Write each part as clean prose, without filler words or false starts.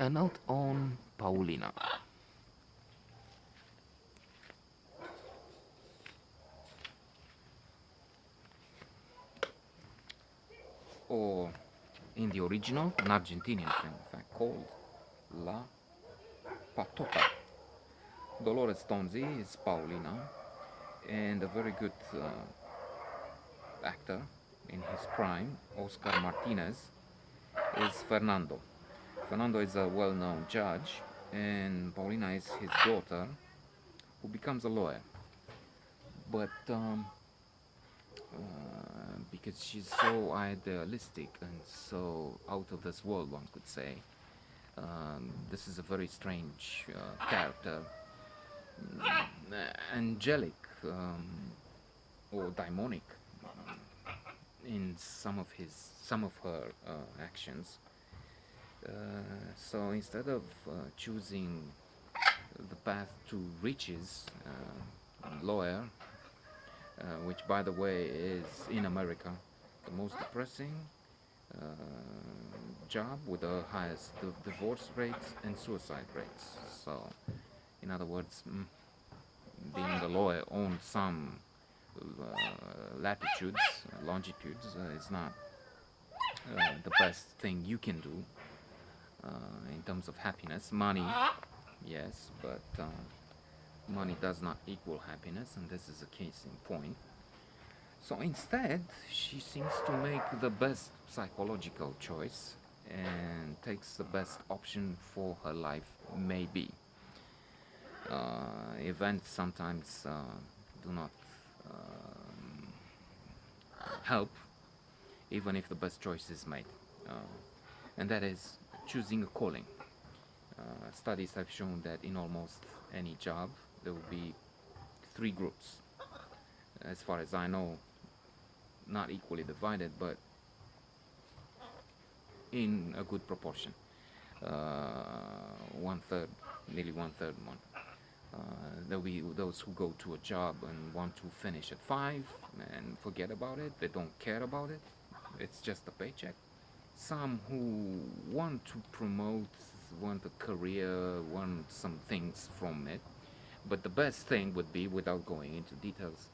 A note on Paulina. Or in the original, an Argentinian film, in fact, called La Patota. Dolores Fonzi is Paulina, and a very good actor in his prime, Oscar Martinez, is Fernando. Fernando is a well-known judge, and Paulina is his daughter, who becomes a lawyer. But because she's so idealistic and so out of this world, one could say, this is a very strange character, angelic or demonic in some of her actions. So instead of choosing the path to riches, lawyer, which by the way is in America the most depressing uh, job with the highest divorce rates and suicide rates. So, in other words, being a lawyer on some latitudes, longitudes, is not the best thing you can do in terms of happiness. Money, yes, but money does not equal happiness, and this is a case in point. So instead, she seems to make the best psychological choice and takes the best option for her life, maybe. Events sometimes do not help, even if the best choice is made, and that is choosing a calling. Studies have shown that in almost any job there will be three groups, as far as I know, not equally divided, but in a good proportion. One third, nearly one third one. There'll be those who go to a job and want to finish at 5 and forget about it. They don't care about it. It's just a paycheck. Some who want to promote, want a career, want some things from it. But the best thing would be, without going into details,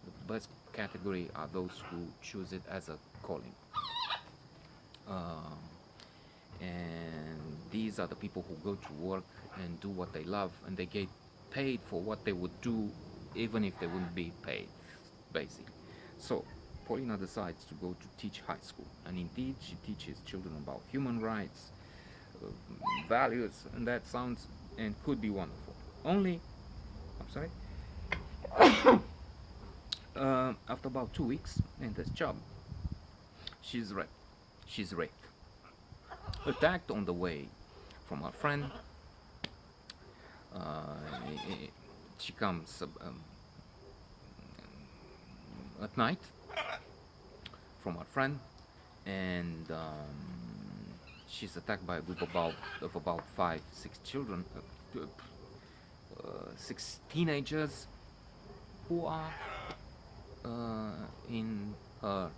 the best category are those who choose it as a calling. Um, and these are the people who go to work and do what they love, and they get paid for what they would do even if they wouldn't be paid, basically. So Paulina decides to go to teach high school, and indeed she teaches children about human rights, uh, values, and that sounds and could be wonderful. Only, I'm sorry, after about 2 weeks in this job, she's raped. She's raped, attacked on the way from her friend. Uh, she comes at night from her friend, and she's attacked by a group of about 5, 6 children, 6 teenagers who are in her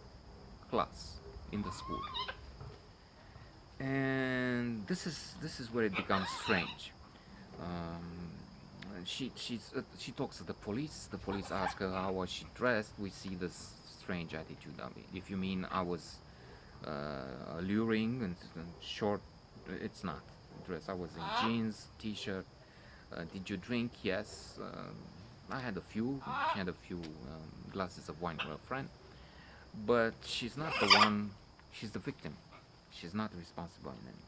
class in the school. And this is where it becomes strange. She talks to the police. The police ask her how was she dressed. We see this strange attitude. I mean, if you mean I was alluring and short, it's not dress. I was in jeans, t-shirt. Did you drink? Yes. I had a few. She had a few glasses of wine with her friend. But she's not the one. She's the victim. She's not responsible in any.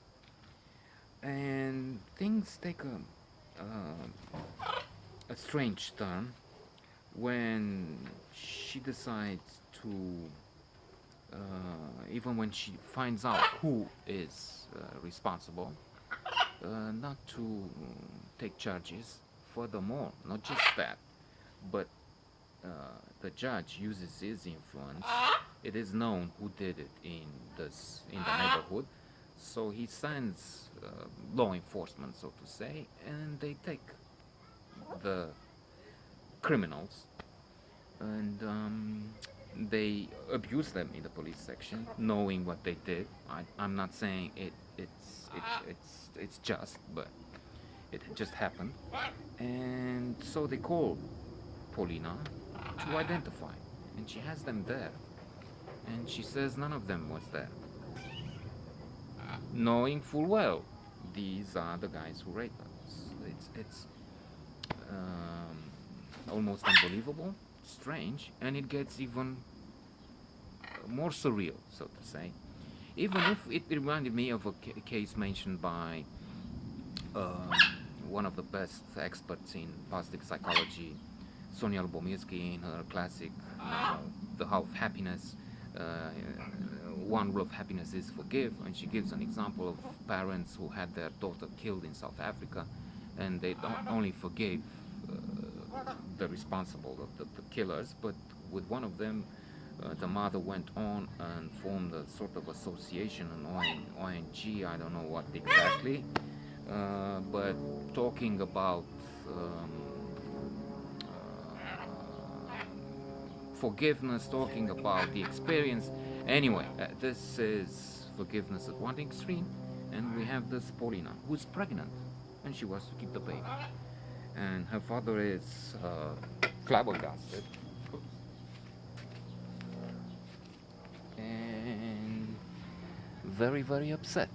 And things take a strange turn when she decides to, even when she finds out who is responsible, not to take charges. Furthermore, not just that, but the judge uses his influence. It is known who did it in the neighborhood, so he sends law enforcement, so to say, and they take the criminals, and they abuse them in the police section, knowing what they did. I'm not saying it's just, but it just happened. And so they call Paulina to identify, and she has them there, and she says none of them was there, knowing full well these are the guys who raped us. It's almost unbelievable, strange, and it gets even more surreal, so to say. Even if it reminded me of a case mentioned by um, one of the best experts in positive psychology, Sonia Lubomirsky, in her classic The How of Happiness. One rule of happiness is forgive, and she gives an example of parents who had their daughter killed in South Africa, and they don't only forgave the responsible, the killers, but with one of them, the mother went on and formed a sort of association, an ONG, I don't know what exactly, but talking about forgiveness, talking about the experience. Anyway, this is forgiveness at one extreme, and we have this Paulina, who's pregnant, and she wants to keep the baby. And her father is flabbergasted and very, very upset.